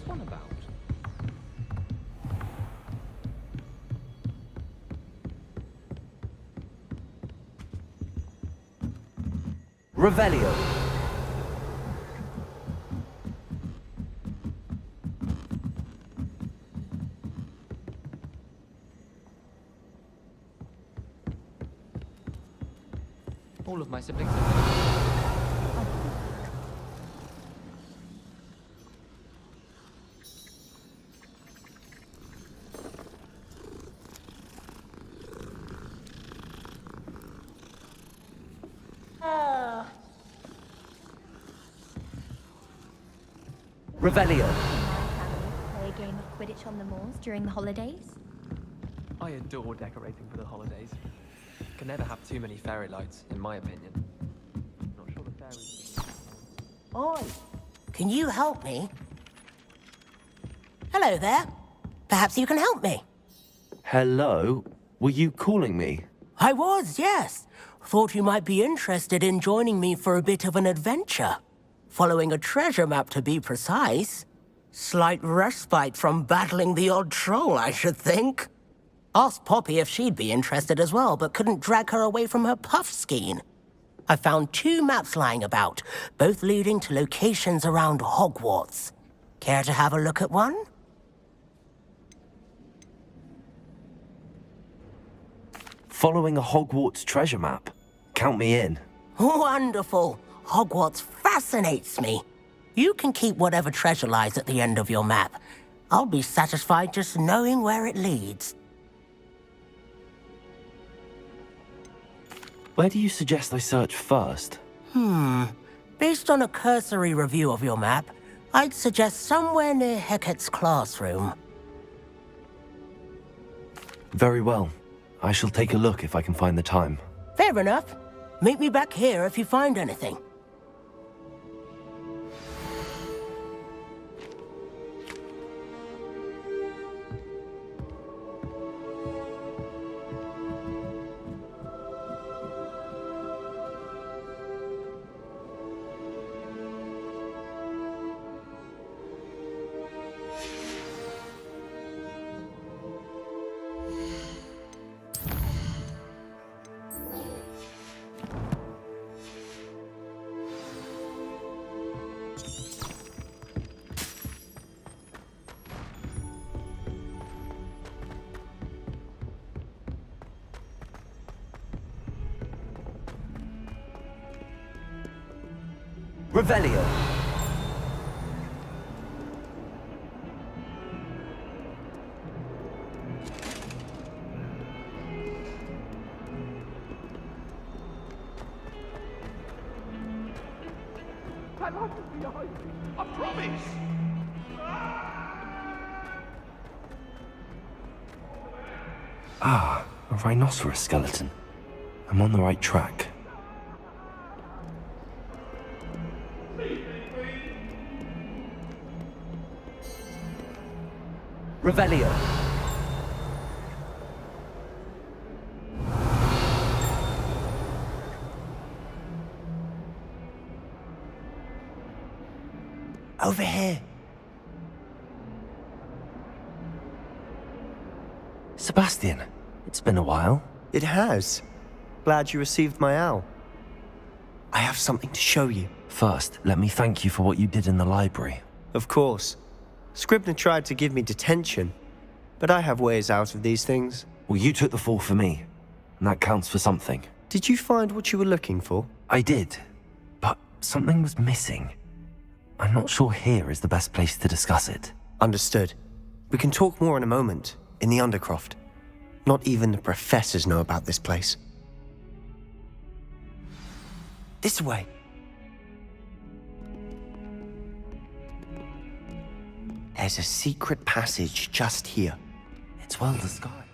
one about? Revelio. All of my siblings are... Revelio. My family play a game of Quidditch on the moors during the holidays. I adore decorating for the holidays. Can never have too many fairy lights, in my opinion. Not sure the fairies... Oi, can you help me? Hello there. Perhaps you can help me. Hello? Were you calling me? I was, yes. Thought you might be interested in joining me for a bit of an adventure. Following a treasure map, to be precise. Slight respite from battling the odd troll, I should think. Asked Poppy if she'd be interested as well, but couldn't drag her away from her puff skein. I found 2 maps lying about, both leading to locations around Hogwarts. Care to have a look at one? Following a Hogwarts treasure map. Count me in. Wonderful. Hogwarts fascinates me. You can keep whatever treasure lies at the end of your map. I'll be satisfied just knowing where it leads. Where do you suggest I search first? Based on a cursory review of your map, I'd suggest somewhere near Hecat's classroom. Very well. I shall take a look if I can find the time. Fair enough. Meet me back here if you find anything. Revelio. That light is behind me. I promise. Ah, a rhinoceros skeleton. I'm on the right track. Revelio. Over here. Sebastian, it's been a while. It has. Glad you received my owl. I have something to show you. First, let me thank you for what you did in the library. Of course. Scribner tried to give me detention, but I have ways out of these things. Well, you took the fall for me, and that counts for something. Did you find what you were looking for? I did, but something was missing. I'm not sure here is the best place to discuss it. Understood. We can talk more in a moment, in the Undercroft. Not even the professors know about this place. This way. There's a secret passage just here. It's well disguised.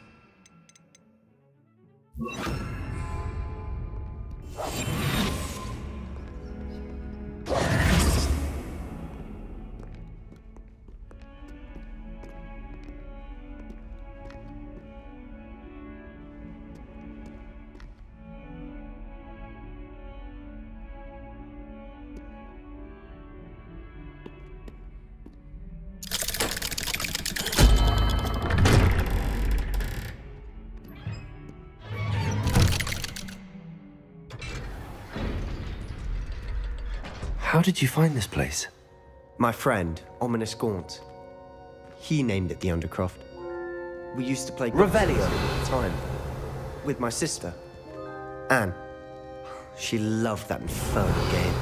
How did you find this place? My friend, Ominous Gaunt. He named it the Undercroft. We used to play Revelio. at the time. With my sister, Anne. She loved that infernal game.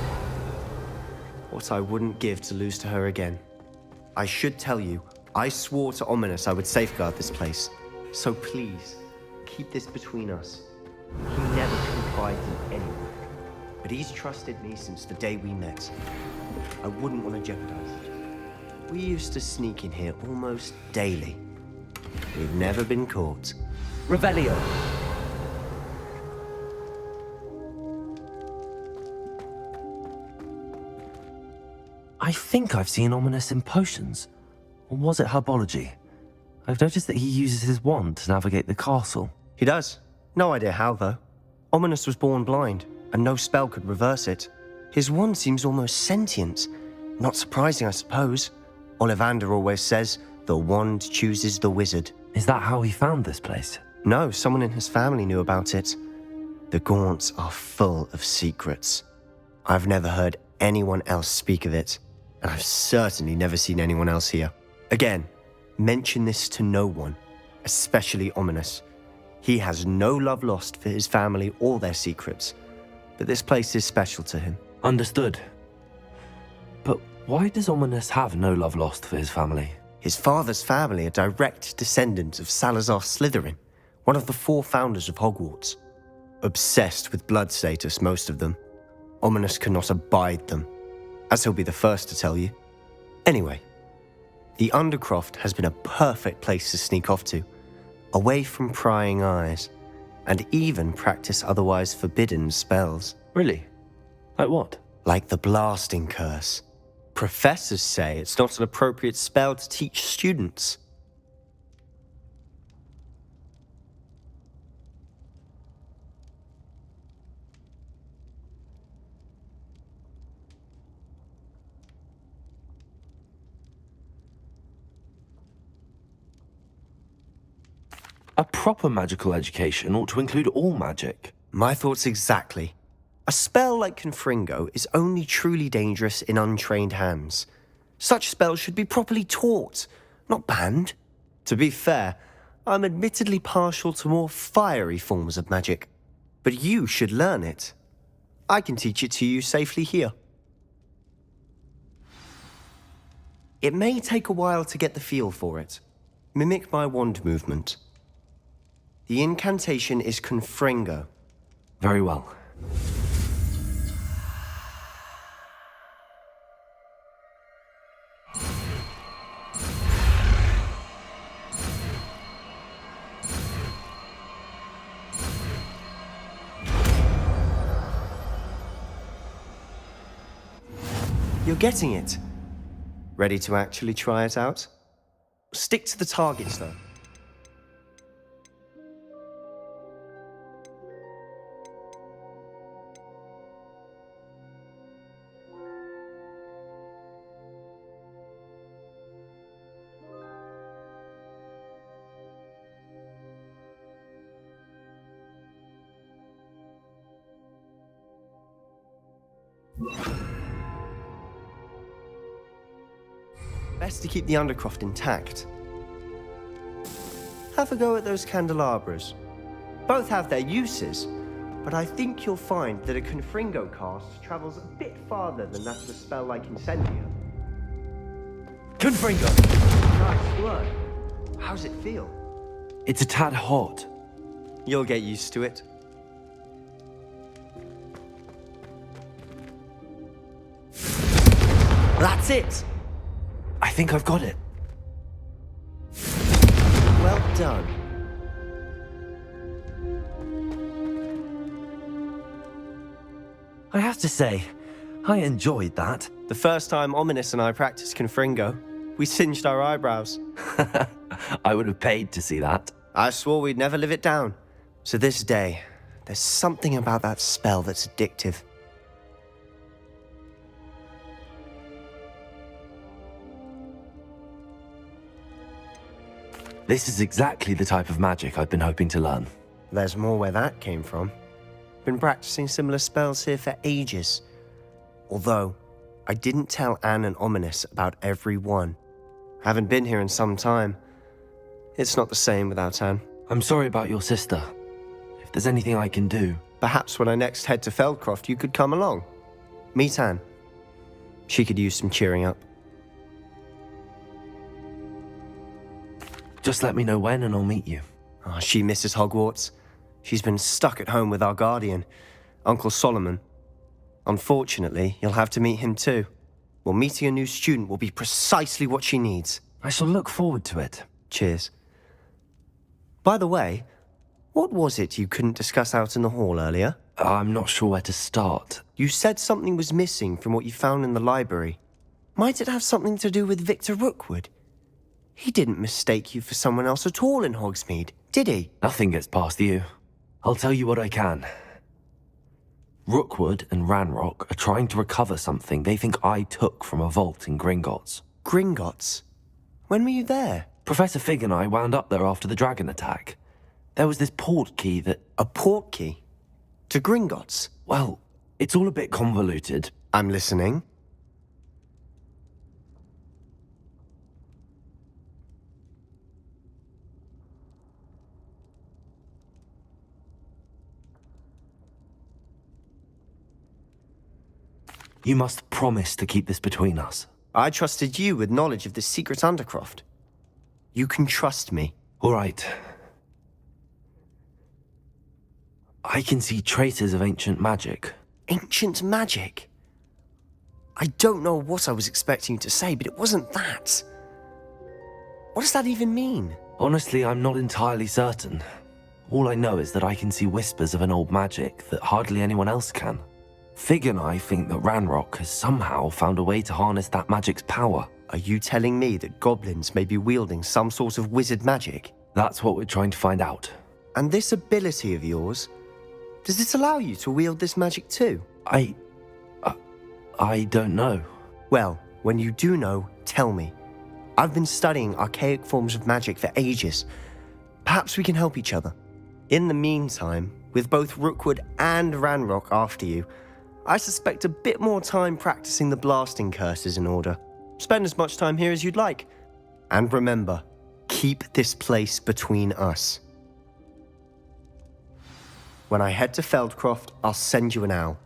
What I wouldn't give to lose to her again. I should tell you, I swore to Ominous I would safeguard this place. So please, keep this between us. He never confided in anyone. But he's trusted me since the day we met. I wouldn't want to jeopardize it. We used to sneak in here almost daily. We've never been caught. Revelio. I think I've seen Ominous in potions. Or was it herbology? I've noticed that he uses his wand to navigate the castle. He does. No idea how, though. Ominous was born blind, and no spell could reverse it. His wand seems almost sentient. Not surprising, I suppose. Ollivander always says, the wand chooses the wizard. Is that how he found this place? No, someone in his family knew about it. The Gaunts are full of secrets. I've never heard anyone else speak of it, and I've certainly never seen anyone else here. Again, mention this to no one, especially Ominous. He has no love lost for his family or their secrets, but this place is special to him. Understood. But why does Ominous have no love lost for his family? His father's family are direct descendants of Salazar Slytherin, one of the 4 founders of Hogwarts. Obsessed with blood status, most of them. Ominous cannot abide them, as he'll be the first to tell you. Anyway, the Undercroft has been a perfect place to sneak off to, away from prying eyes, and even practice otherwise forbidden spells. Really? Like what? Like the blasting curse. Professors say it's not an appropriate spell to teach students. A proper magical education ought to include all magic. My thoughts exactly. A spell like Confringo is only truly dangerous in untrained hands. Such spells should be properly taught, not banned. To be fair, I'm admittedly partial to more fiery forms of magic. But you should learn it. I can teach it to you safely here. It may take a while to get the feel for it. Mimic my wand movement. The incantation is Confringo. Very well. You're getting it. Ready to actually try it out? Stick to the targets, though. Best to keep the Undercroft intact. Have a go at those candelabras. Both have their uses, but I think you'll find that a Confringo cast travels a bit farther than that of a spell like Incendio. Confringo! Nice work. How's it feel? It's a tad hot. You'll get used to it. That's it! I think I've got it. Well done. I have to say, I enjoyed that. The first time Ominous and I practiced Confringo, we singed our eyebrows. I would have paid to see that. I swore we'd never live it down. To this day, there's something about that spell that's addictive. This is exactly the type of magic I've been hoping to learn. There's more where that came from. Been practicing similar spells here for ages. Although, I didn't tell Anne and Ominous about every one. Haven't been here in some time. It's not the same without Anne. I'm sorry about your sister. If there's anything I can do... Perhaps when I next head to Feldcroft, you could come along. Meet Anne. She could use some cheering up. Just let me know when and I'll meet you. Oh, she misses Hogwarts. She's been stuck at home with our guardian, Uncle Solomon. Unfortunately, you'll have to meet him too. Well, meeting a new student will be precisely what she needs. I shall look forward to it. Cheers. By the way, what was it you couldn't discuss out in the hall earlier? I'm not sure where to start. You said something was missing from what you found in the library. Might it have something to do with Victor Rookwood? He didn't mistake you for someone else at all in Hogsmeade, did he? Nothing gets past you. I'll tell you what I can. Rookwood and Ranrock are trying to recover something they think I took from a vault in Gringotts. Gringotts? When were you there? Professor Fig and I wound up there after the dragon attack. There was this port key that... A port key? To Gringotts? Well, it's all a bit convoluted. I'm listening. You must promise to keep this between us. I trusted you with knowledge of this secret Undercroft. You can trust me. All right. I can see traces of ancient magic. Ancient magic? I don't know what I was expecting you to say, but it wasn't that. What does that even mean? Honestly, I'm not entirely certain. All I know is that I can see whispers of an old magic that hardly anyone else can. Fig and I think that Ranrock has somehow found a way to harness that magic's power. Are you telling me that goblins may be wielding some sort of wizard magic? That's what we're trying to find out. And this ability of yours, does it allow you to wield this magic too? I don't know. Well, when you do know, tell me. I've been studying archaic forms of magic for ages. Perhaps we can help each other. In the meantime, with both Rookwood and Ranrock after you, I suspect a bit more time practicing the blasting curse is in order. Spend as much time here as you'd like. And remember, keep this place between us. When I head to Feldcroft, I'll send you an owl.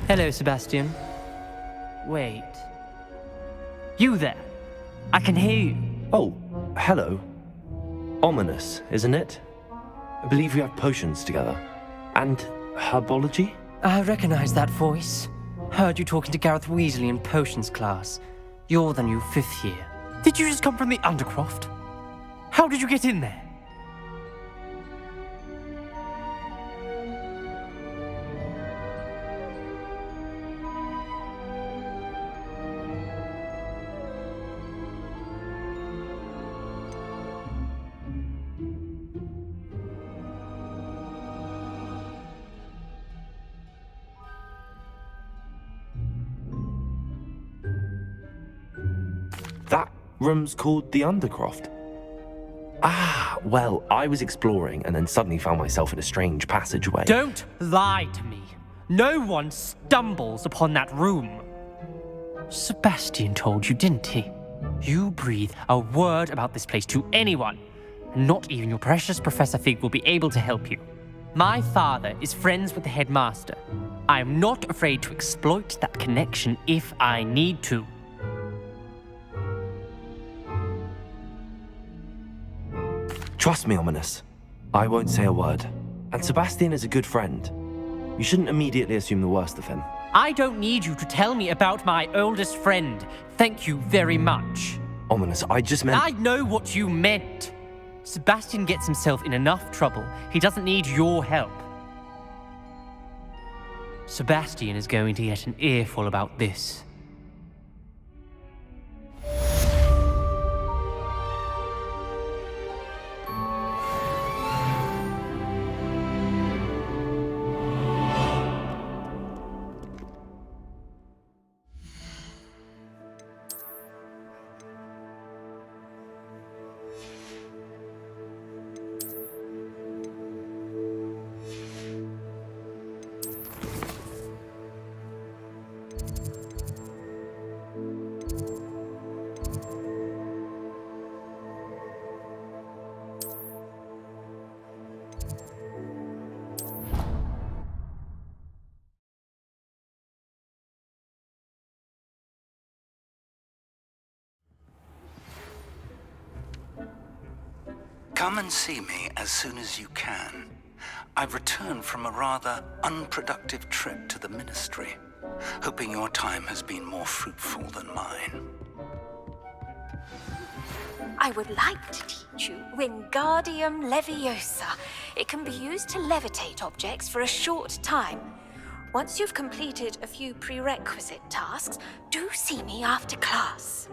Hello, Sebastian. Wait. You there? I can hear you. Oh, hello. Ominous, isn't it? I believe we have potions together. And herbology? I recognize that voice. Heard you talking to Gareth Weasley in potions class. You're the new 5th year. Did you just come from the Undercroft? How did you get in there? That room's called the Undercroft. Ah, well, I was exploring and then suddenly found myself in a strange passageway. Don't lie to me. No one stumbles upon that room. Sebastian told you, didn't he? You breathe a word about this place to anyone, and not even your precious Professor Fig will be able to help you. My father is friends with the headmaster. I am not afraid to exploit that connection if I need to. Trust me, Ominous. I won't say a word. And Sebastian is a good friend. You shouldn't immediately assume the worst of him. I don't need you to tell me about my oldest friend. Thank you very much. Ominous, I just meant... I know what you meant. Sebastian gets himself in enough trouble. He doesn't need your help. Sebastian is going to get an earful about this. Come and see me as soon as you can. I've returned from a rather unproductive trip to the Ministry, hoping your time has been more fruitful than mine. I would like to teach you Wingardium Leviosa. It can be used to levitate objects for a short time. Once you've completed a few prerequisite tasks, do see me after class.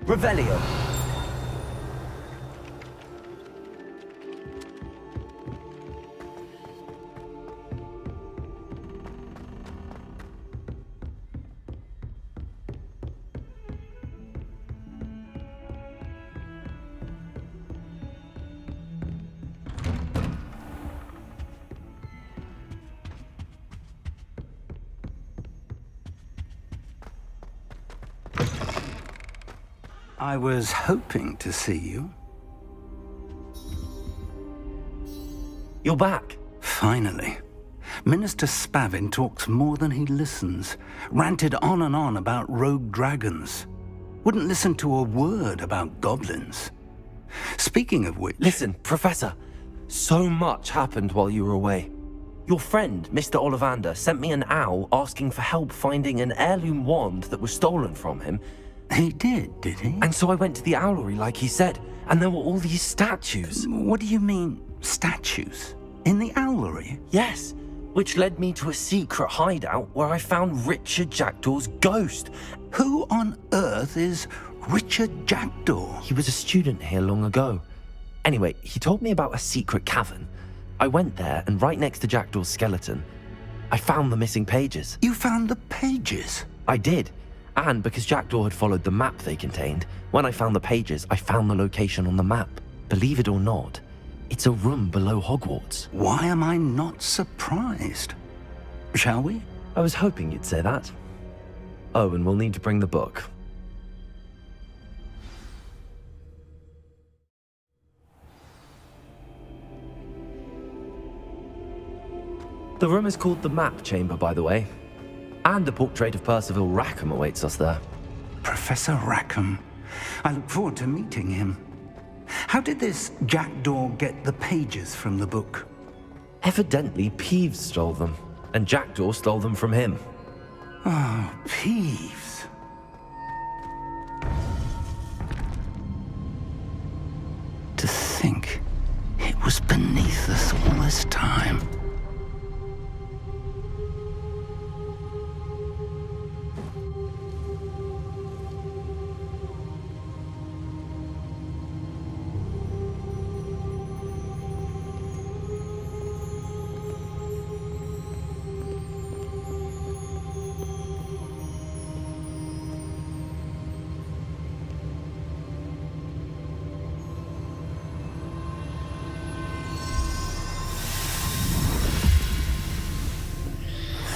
Revelio. I was hoping to see you. You're back. Finally. Minister Spavin talks more than he listens. Ranted on and on about rogue dragons. Wouldn't listen to a word about goblins. Speaking of which... Listen, Professor, so much happened while you were away. Your friend, Mr. Ollivander, sent me an owl asking for help finding an heirloom wand that was stolen from him. He did he? And so I went to the owlery like he said, and there were all these statues. What do you mean, statues? In the owlery? Yes, which led me to a secret hideout where I found Richard Jackdaw's ghost. Who on earth is Richard Jackdaw? He was a student here long ago. Anyway, he told me about a secret cavern. I went there, and right next to Jackdaw's skeleton, I found the missing pages. You found the pages? I did. And because Jackdaw had followed the map they contained, when I found the pages, I found the location on the map. Believe it or not, it's a room below Hogwarts. Why am I not surprised? Shall we? I was hoping you'd say that. Oh, and we'll need to bring the book. The room is called the Map Chamber, by the way. And a portrait of Percival Rackham awaits us there. Professor Rackham. I look forward to meeting him. How did this Jackdaw get the pages from the book? Evidently, Peeves stole them, and Jackdaw stole them from him. Oh, Peeves. To think it was beneath us all this time.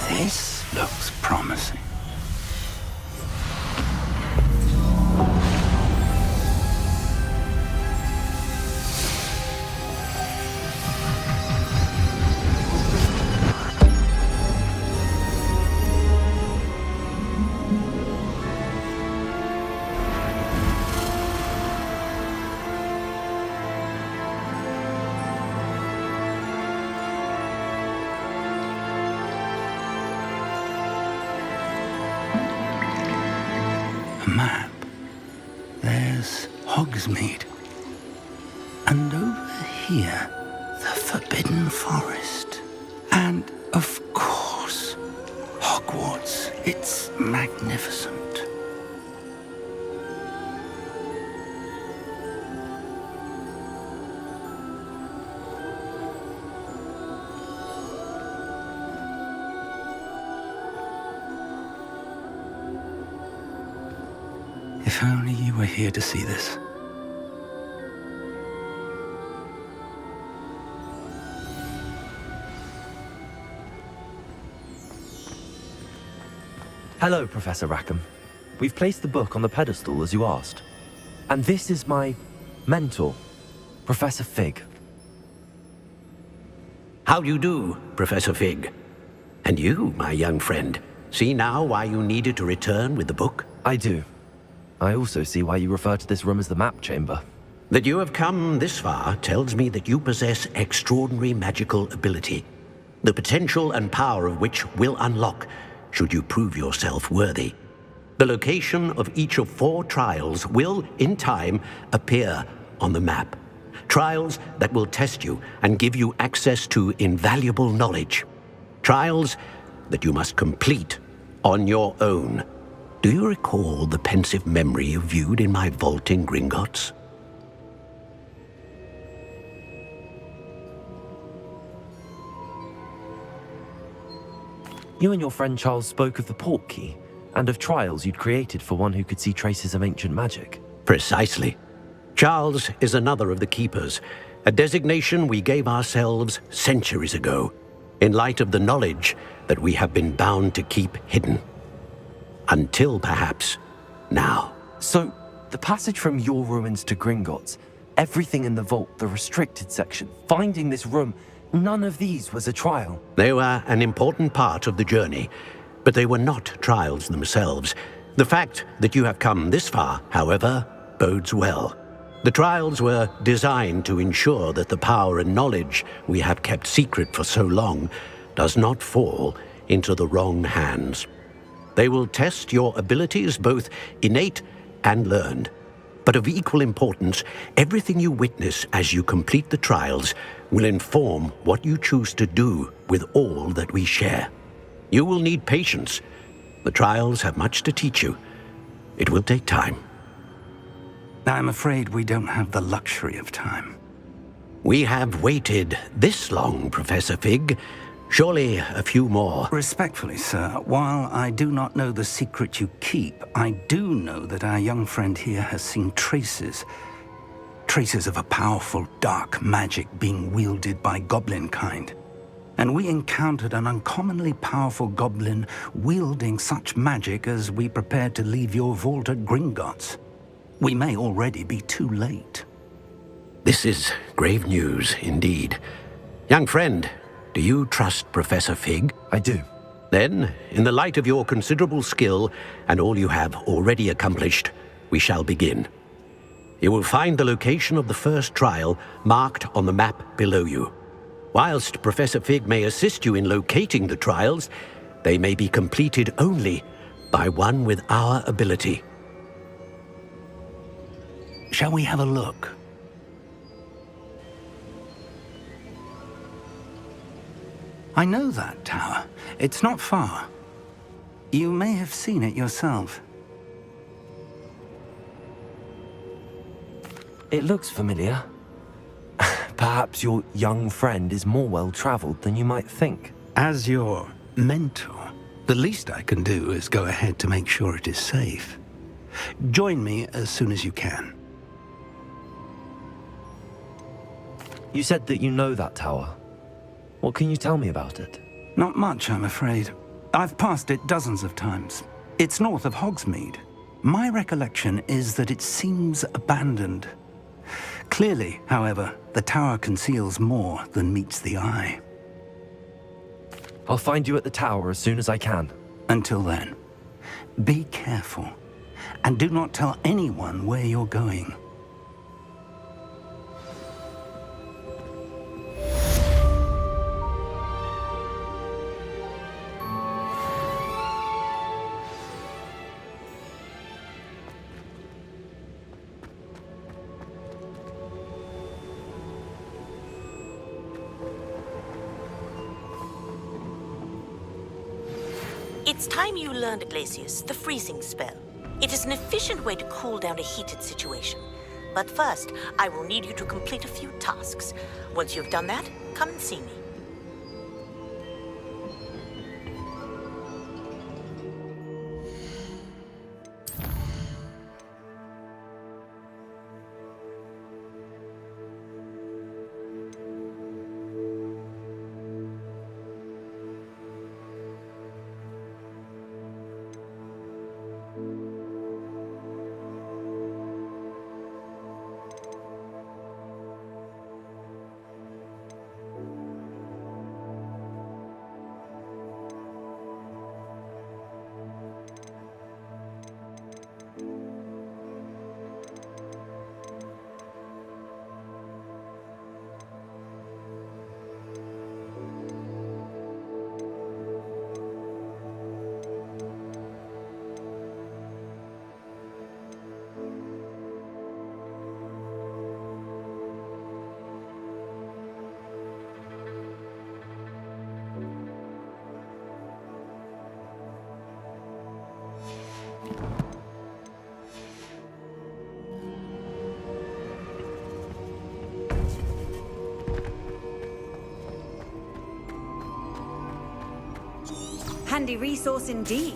This looks promising. Map. There's Hogsmeade. And over here, the Forbidden Forest. And, of course, Hogwarts. It's magnificent. If only you were here to see this. Hello, Professor Rackham. We've placed the book on the pedestal as you asked. And this is my mentor, Professor Fig. How do you do, Professor Fig? And you, my young friend, see now why you needed to return with the book? I do. I also see why you refer to this room as the Map Chamber. That you have come this far tells me that you possess extraordinary magical ability, the potential and power of which will unlock should you prove yourself worthy. The location of each of 4 trials will, in time, appear on the map. Trials that will test you and give you access to invaluable knowledge. Trials that you must complete on your own. Do you recall the pensive memory you viewed in my vault in Gringotts? You and your friend Charles spoke of the Portkey, and of trials you'd created for one who could see traces of ancient magic. Precisely. Charles is another of the Keepers, a designation we gave ourselves centuries ago, in light of the knowledge that we have been bound to keep hidden. Until perhaps now. So, The passage from your ruins to Gringotts, everything in the vault, the restricted section, finding this room, none of these was a trial. They were an important part of the journey, but they were not trials themselves. The fact that you have come this far, however, bodes well. The trials were designed to ensure that the power and knowledge we have kept secret for so long does not fall into the wrong hands. They will test your abilities, both innate and learned. But of equal importance, everything you witness as you complete the trials will inform what you choose to do with all that we share. You will need patience. The trials have much to teach you. It will take time. I'm afraid we don't have the luxury of time. We have waited this long, Professor Fig. Surely a few more. Respectfully, sir, while I do not know the secret you keep, I do know that our young friend here has seen traces of a powerful dark magic being wielded by goblin kind. And we encountered an uncommonly powerful goblin wielding such magic as we prepared to leave your vault at Gringotts. We may already be too late. This is grave news indeed. Young friend, do you trust Professor Fig? I do. Then, in the light of your considerable skill and all you have already accomplished, we shall begin. You will find the location of the first trial marked on the map below you. Whilst Professor Fig may assist you in locating the trials, they may be completed only by one with our ability. Shall we have a look? I know that tower. It's not far. You may have seen it yourself. It looks familiar. Perhaps your young friend is more well-traveled than you might think. As your mentor, the least I can do is go ahead to make sure it is safe. Join me as soon as you can. You said that you know that tower. What can you tell me about it? Not much, I'm afraid. I've passed it dozens of times. It's north of Hogsmeade. My recollection is that it seems abandoned. Clearly, however, the tower conceals more than meets the eye. I'll find you at the tower as soon as I can. Until then, be careful, and do not tell anyone where you're going. It's time you learned, Glacius, the freezing spell. It is an efficient way to cool down a heated situation. But first, I will need you to complete a few tasks. Once you've done that, come and see me. Handy resource indeed.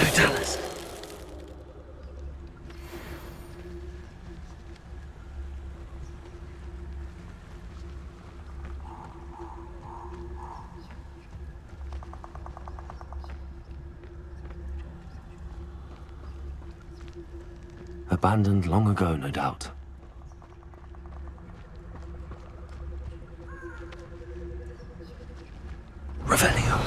Totalis. Abandoned long ago, no doubt. Revelio.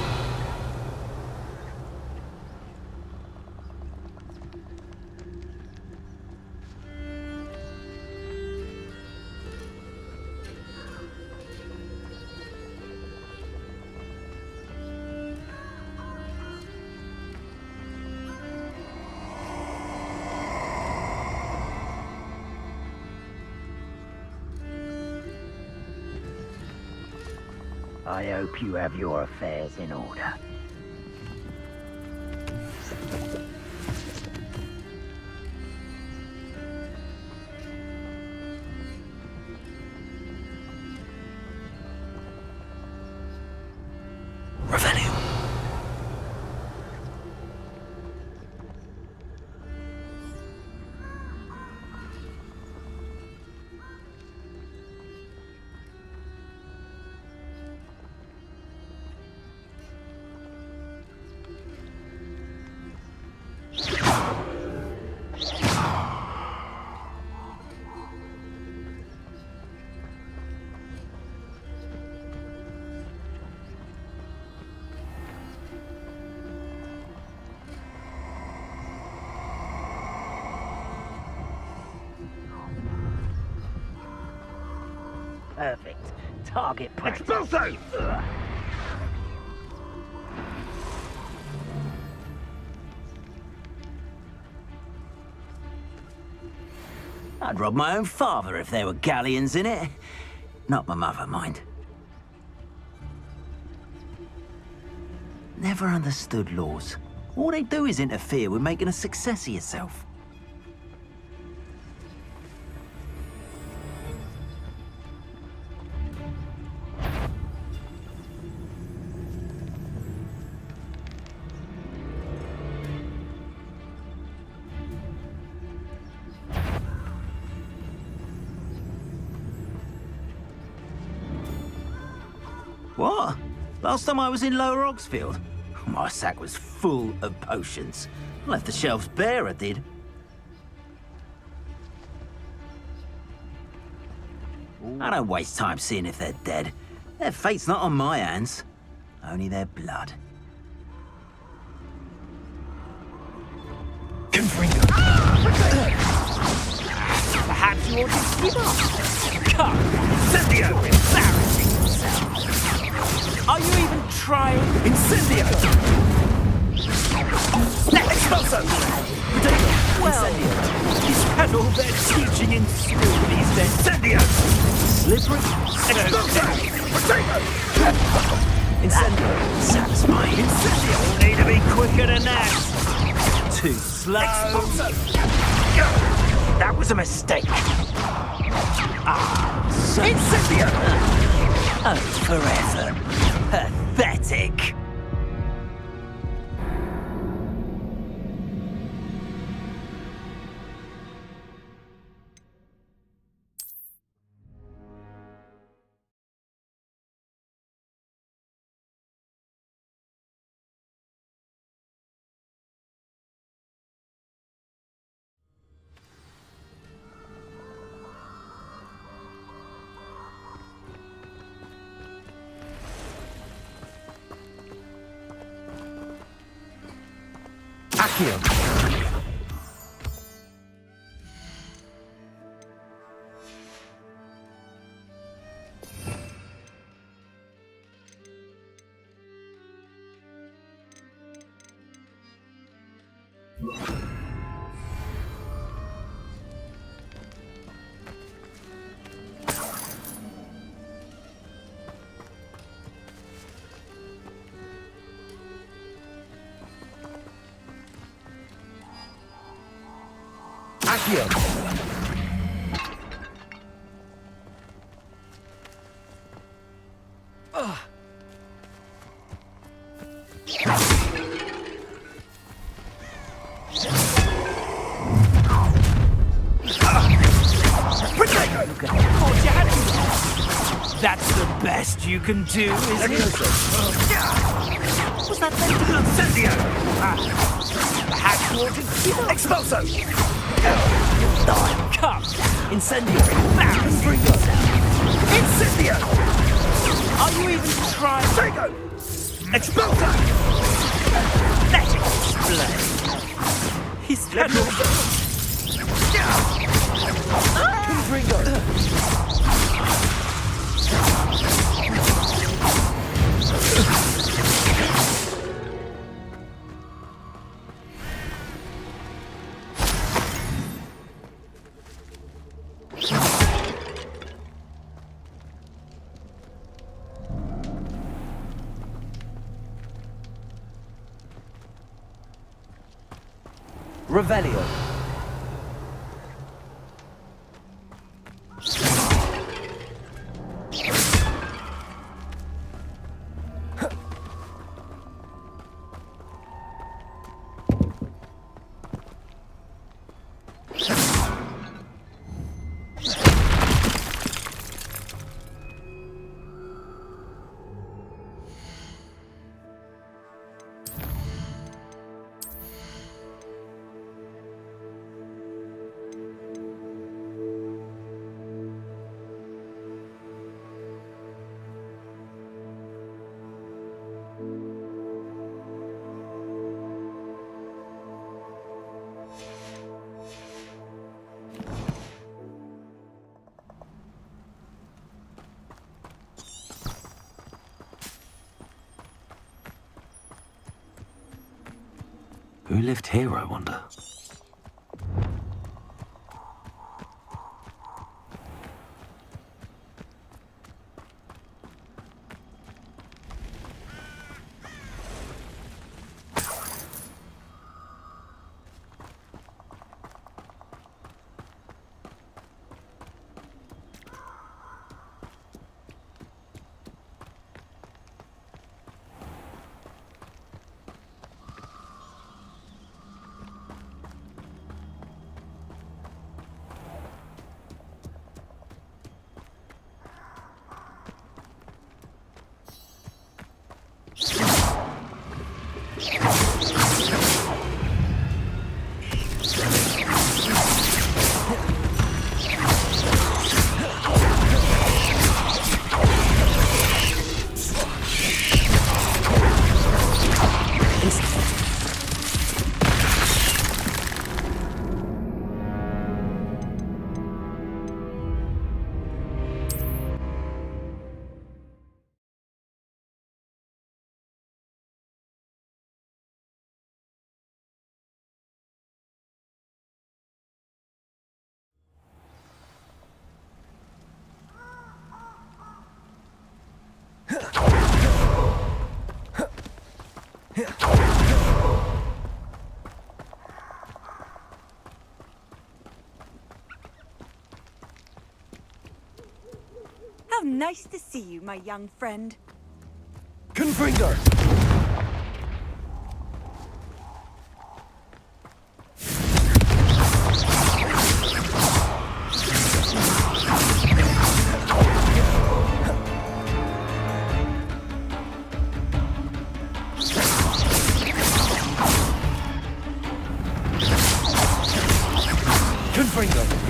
I hope you have your affairs in order. Revelio. Perfect. Target practice. Expulso! I'd rob my own father if there were galleons in it. Not my mother, mind. Never understood laws. All they do is interfere with making a success of yourself. What? Last time I was in Lower Oxfield, my sack was full of potions. I left the shelves bare, I did. I don't waste time seeing if they're dead. Their fate's not on my hands, only their blood. Confringo. Perhaps you ought to give up. Come, Incendio! embarrassing yourself. Are you even trying? Incendio! Expulso! Well, He's had all their teaching in school these days. Incendio! Slippery? Expulso! Potato! Incendio. Satisfying. Incendio! Need to be quicker than that. Too slow. Expulso! That was a mistake. So Incendio! Oh, forever. Pathetic. Accio. Accio. That's the best you can do, is it? Was that meant to be Incendio! Hatchwater Expulso! die? Come! Incendio! Fringo! Incendio! Are you even trying? Fringo! Expulso! Let it explain! He's Fringo! Revelio. Who lived here, I wonder? How nice to see you, my young friend. Confringo! Confringo!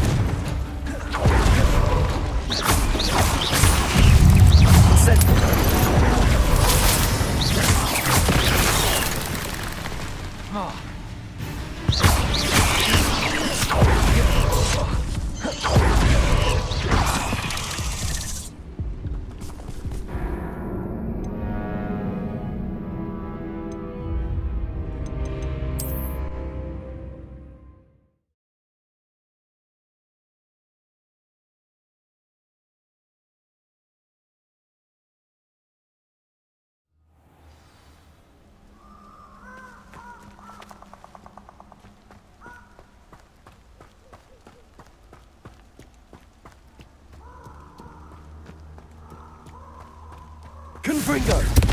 Confringo!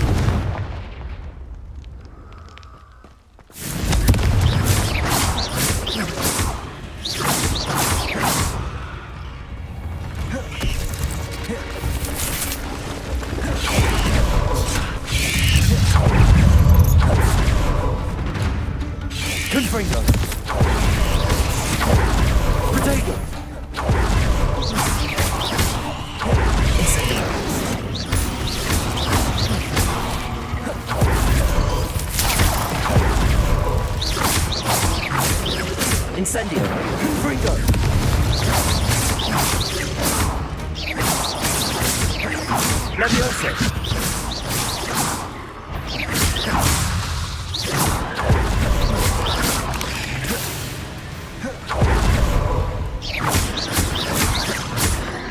Confringo. Protego. Incendio. Confringo. Levioso.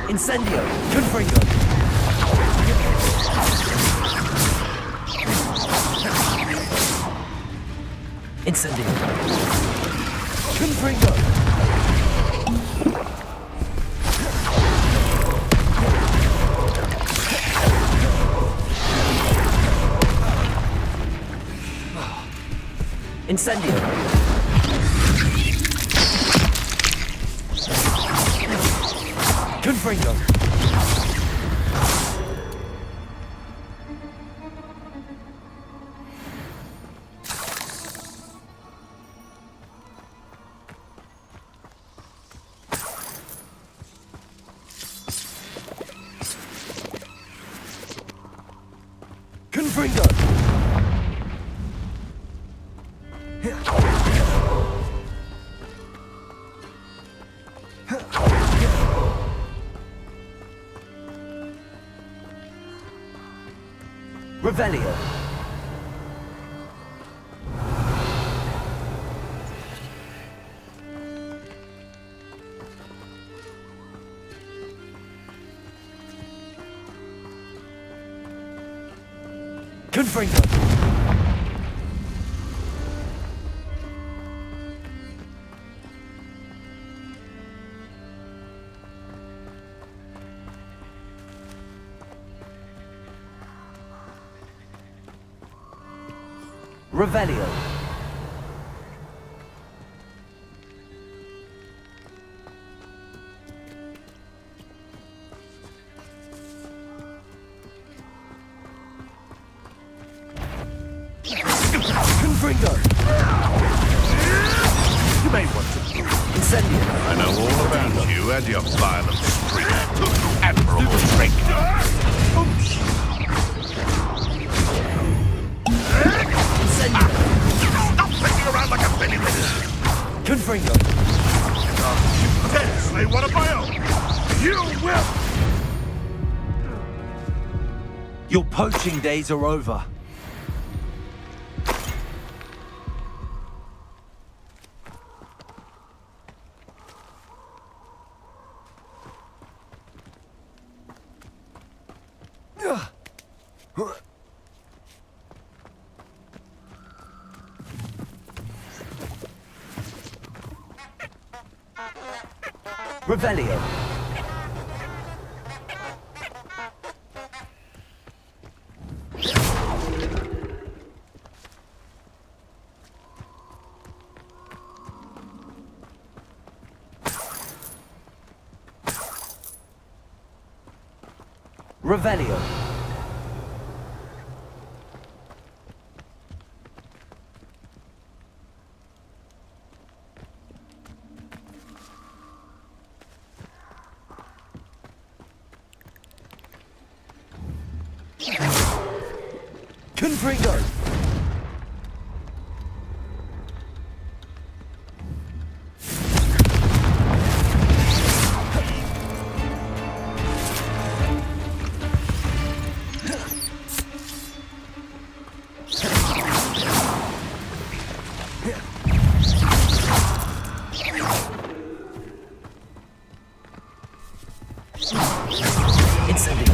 Incendio. Confringo. Incendio. Confringo. Incendio. Confringo. Confringo. Revelio. Confringo. Revelio. Confringo. You may want to move. Incendio. I know all about you and your violent streak. Admirable strength. Incendio. Stop messing around like a penny winner. Confringo. Dare slay one of my own. You will. Your poaching days are over. Revelio. Revelio. Confringo. Incendio.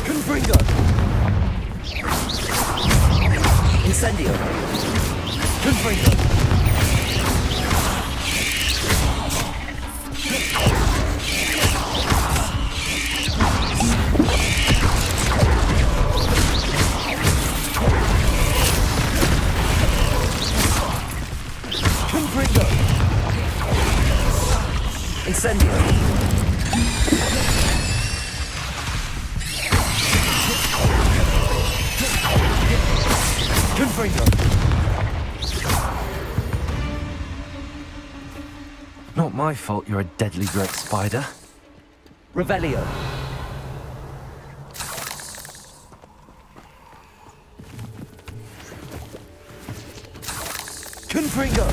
Confringo. Incendio. Confringo. Confringo. Incendio. Confringo! Not my fault you're a deadly great spider. Revelio. Confringo!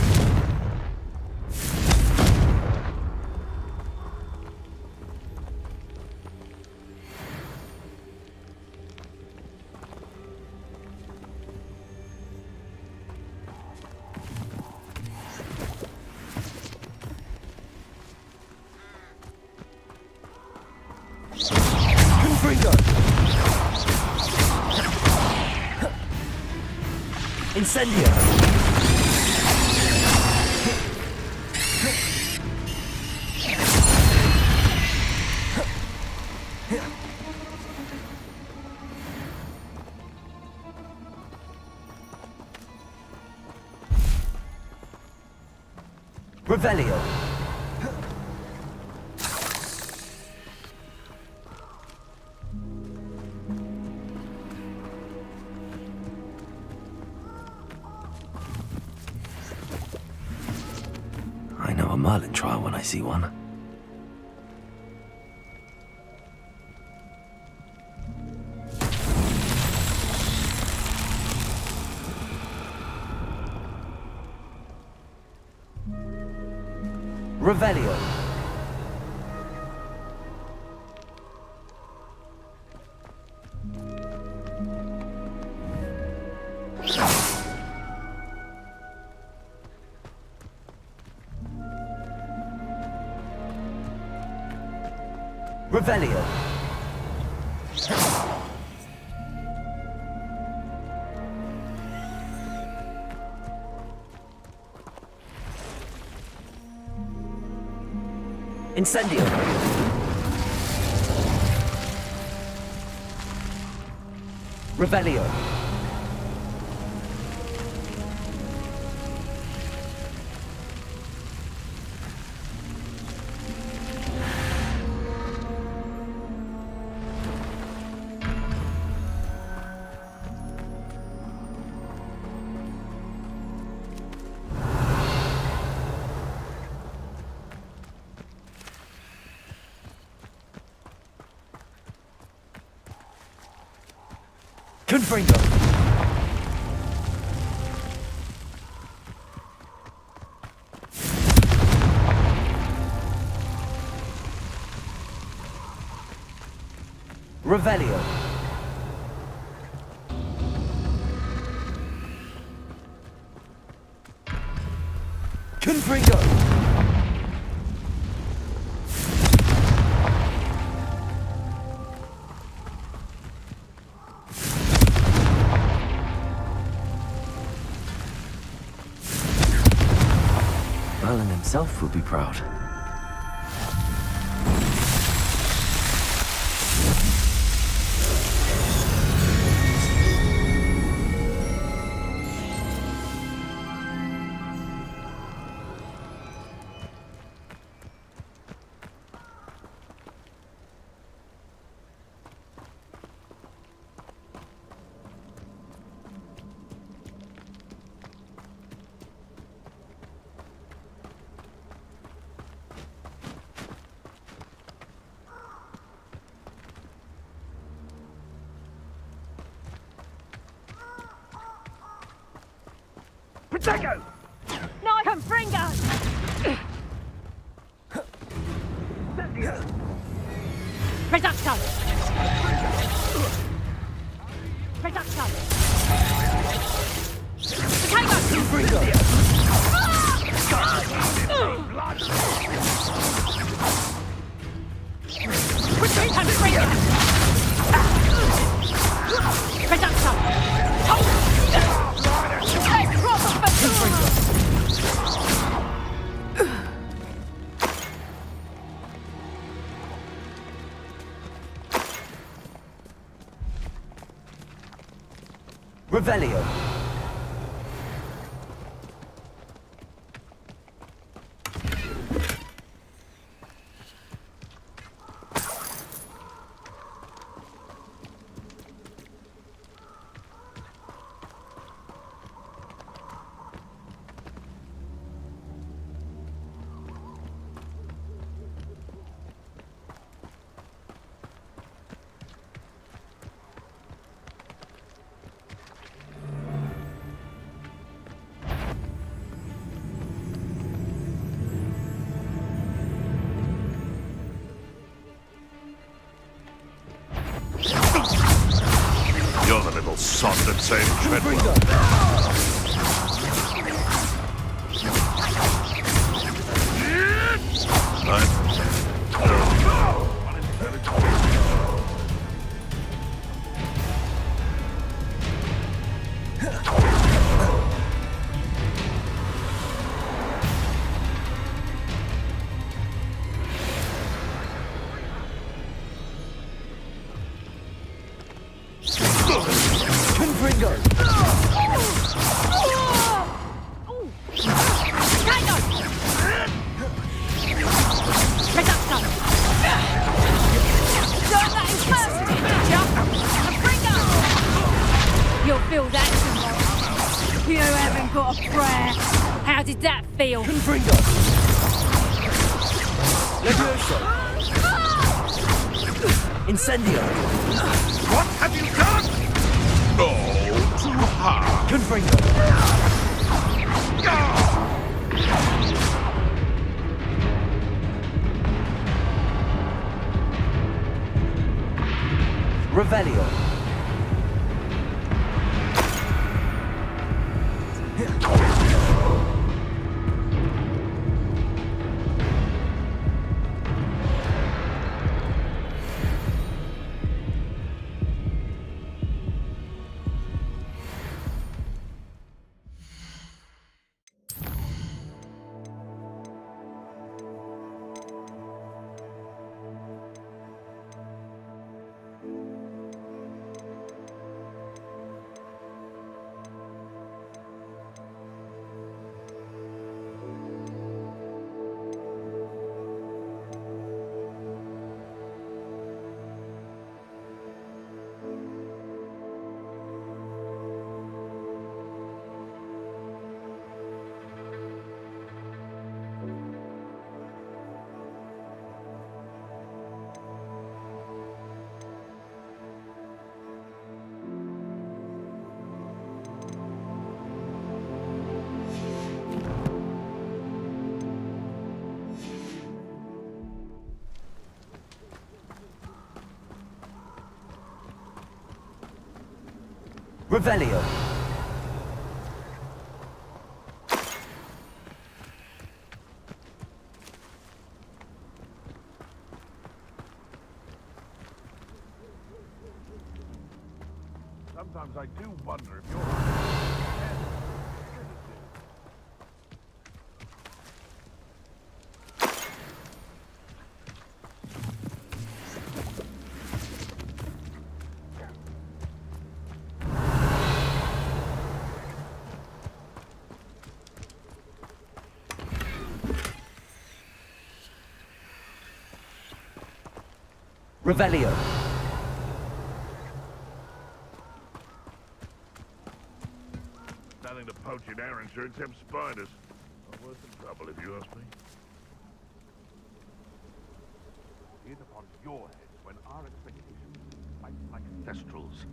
Confringo! Incendio! Revelio. I know a Merlin trial when I see one. Revelio. Revelio. Incendio. Revelio. Confringo. Revelio. Confringo. Merlin himself would be proud. Protego! No, Confringo! Reducto! Reducto! Protego! Confringo! Retreat, Confringo! Reducto! Revelio. sod that saved Treadwell. You'll feel that tomorrow. You haven't got a prayer. How did that feel? Confringo! Levioso! Incendio! What have you done? Oh, too hard. Confringo! Revelio! Revelio! Sometimes I do wonder if you're... Revelio! Nothing to poach in Arrowshire except spiders. Not worth the trouble, if you ask me. Be it upon your head when our expectations fight like thestrals.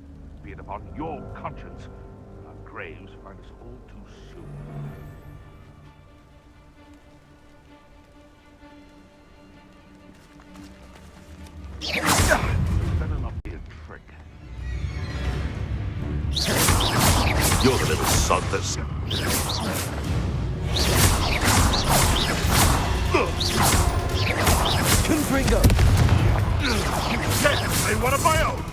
Be it upon your conscience when our graves find us all too soon. Better not be a trick. You're the little sod that's... Confringo! Yes, and one of my own!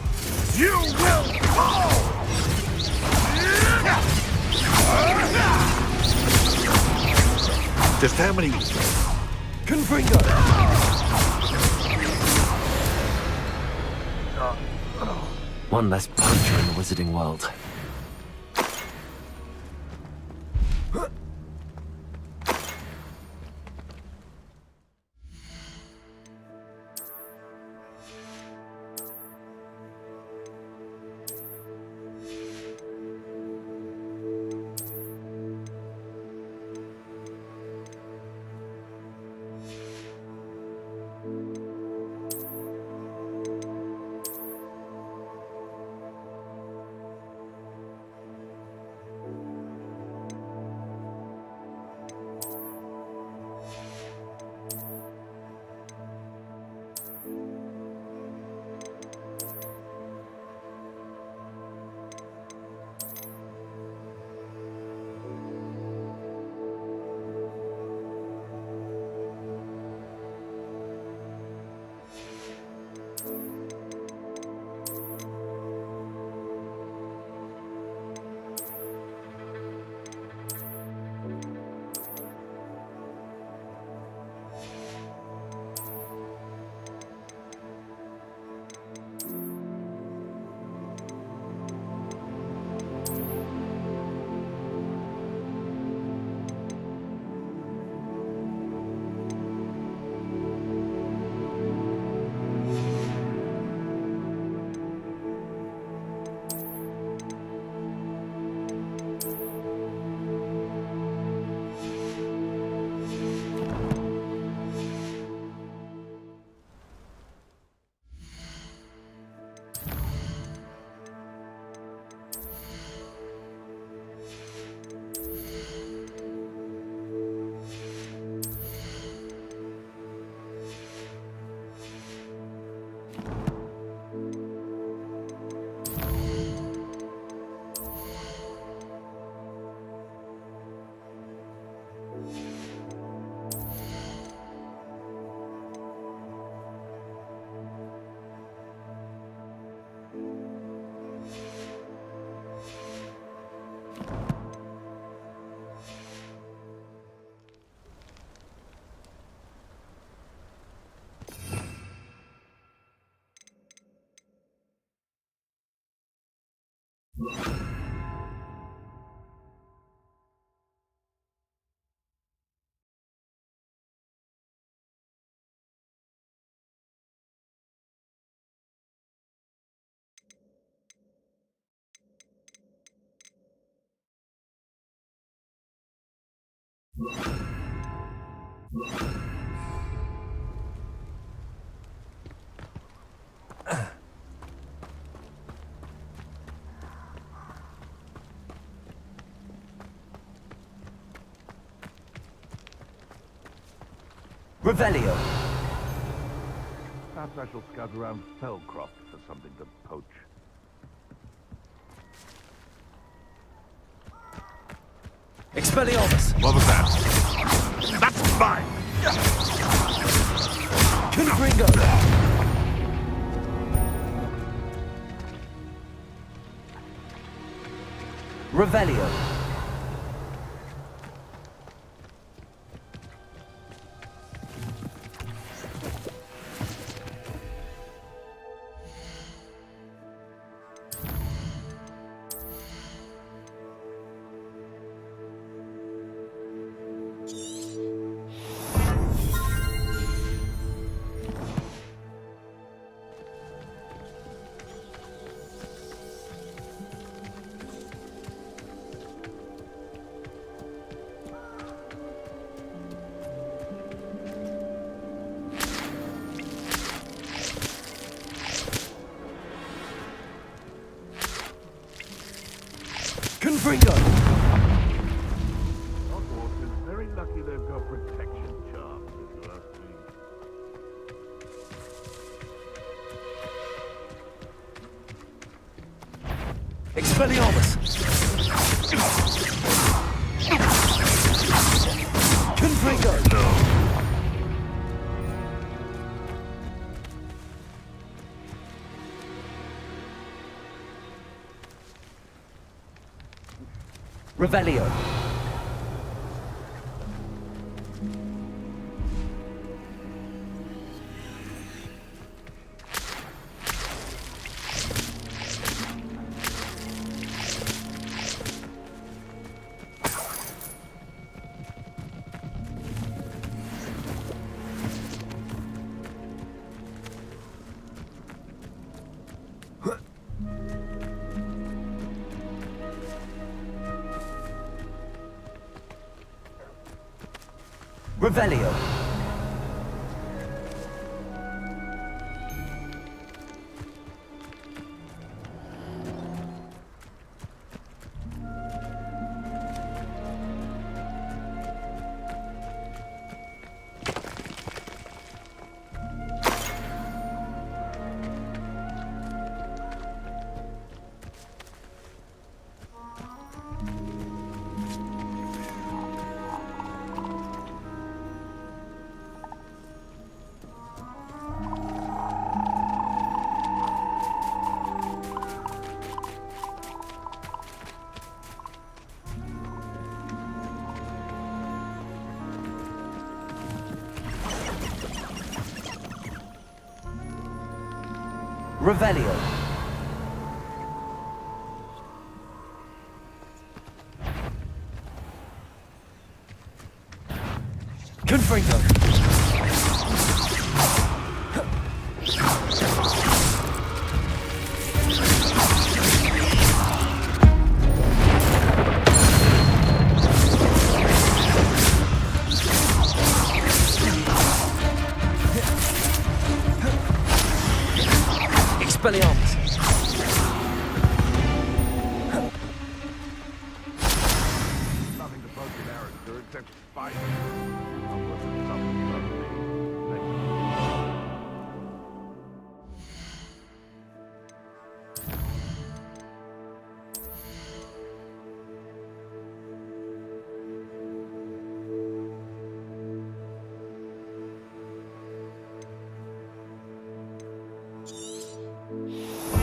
You will fall! Just how many... Confringo! One less puncher in the wizarding world. Revelio. Perhaps I shall scout around Fellcroft for something to poach. Expelliarmus. What was that? That's mine! Confringo. Revelio. Confringo. Hogwarts is very lucky they've got protection charms, if you ask me. Expelliarmus. Confringo. Revelio. Revelio. Revelio. Confringo. Expelliarmus. Nothing to poke in Arrester except spiders. Not worth the trouble you owe me. Thank you.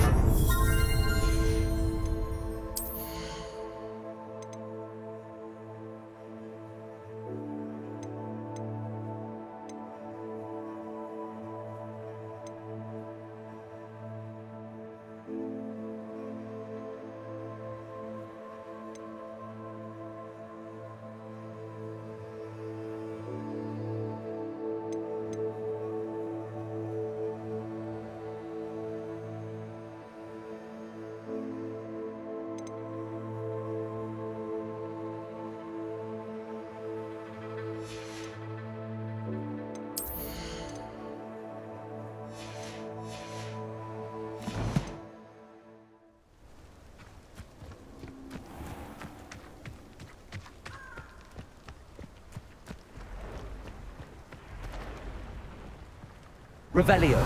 Revelio.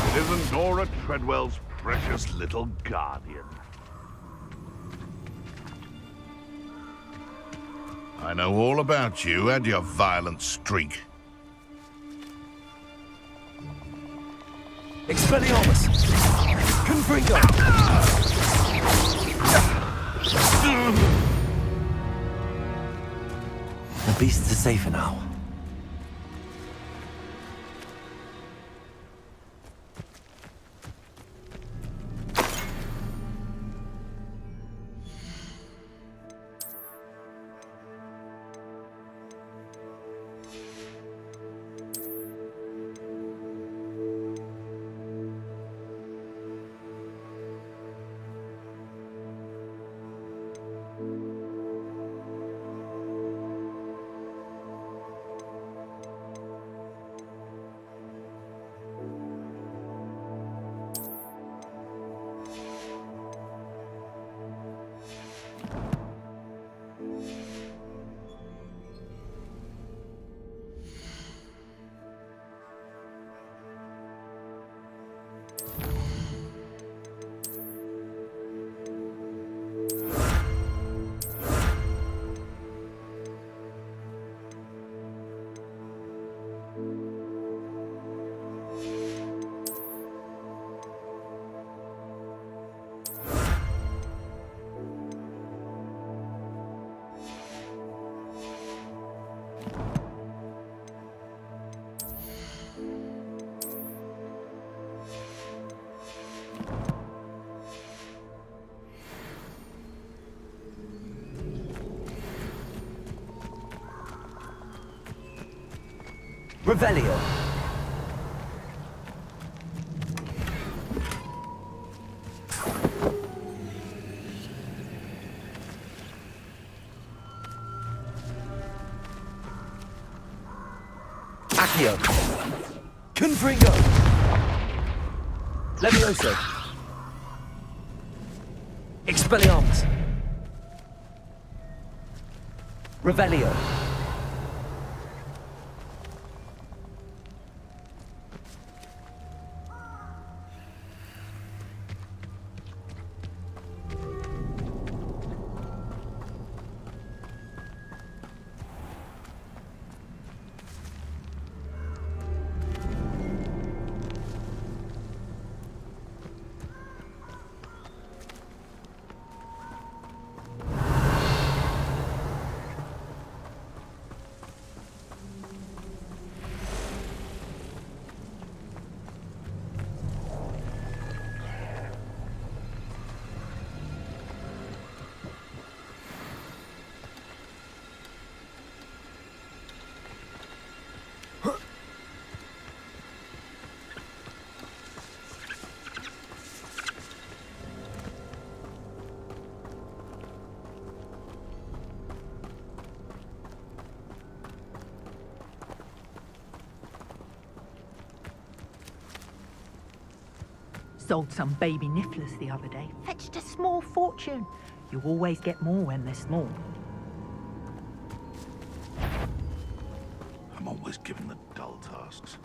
It isn't Nora Treadwell's precious little guardian. I know all about you and your violent streak. Expelliarmus! Confringo! The beasts are safer now. Revelio. Accio. Confringo. Levioso. Expelliarmus. Revelio. Sold some baby nifflers the other day. Fetched a small fortune. You always get more when they're small. I'm always given the dull tasks.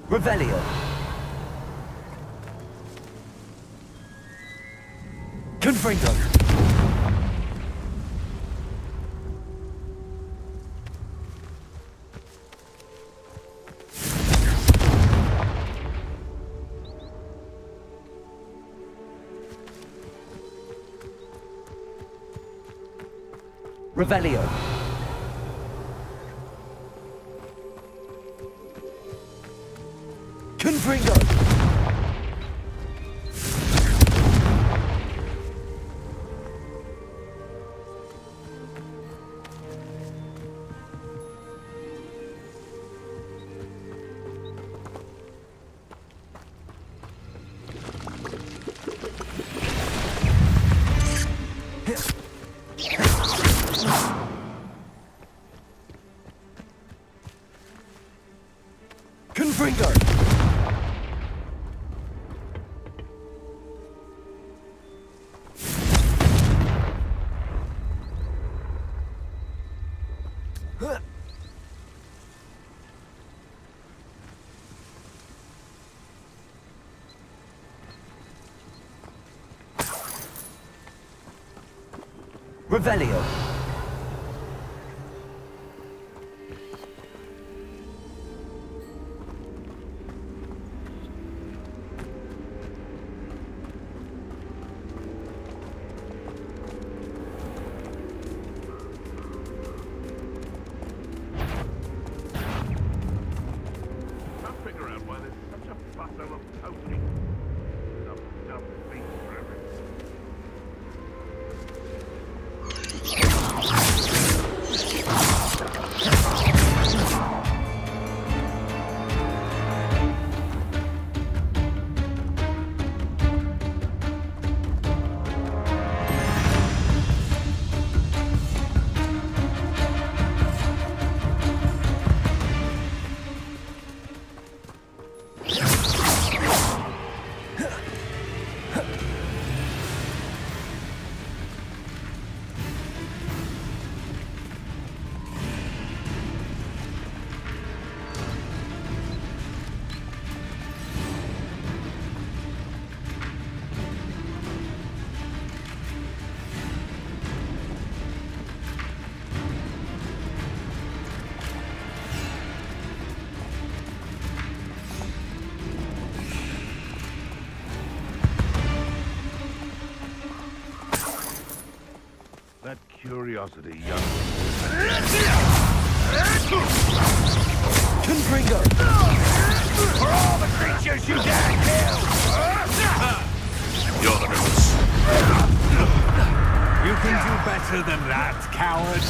Revelio. Confringo. Revelio. Confringo! Revelio. Can't figure out why there's such a fuss over poaching. Some dumb beast for everything. That curiosity, young. Confringo! For all the creatures you dare kill! You're the villains. You can do better than that, coward.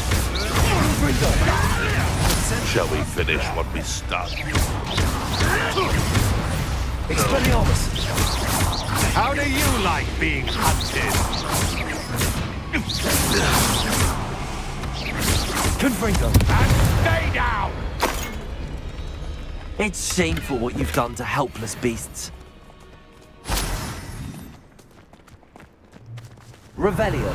Shall we finish what we started? Expelliarmus! How do you like being hunted? Confringo! And stay down! It's shameful what you've done to helpless beasts. Revelio.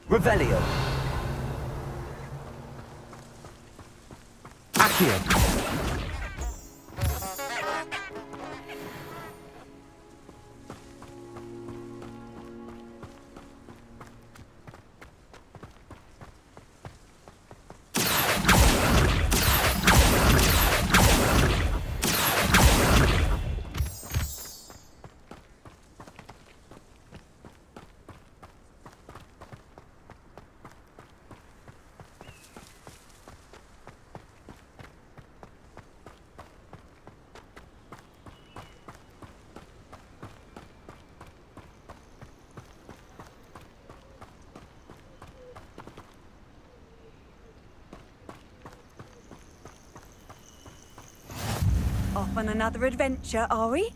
Revelio. Accio. off on another adventure, are we?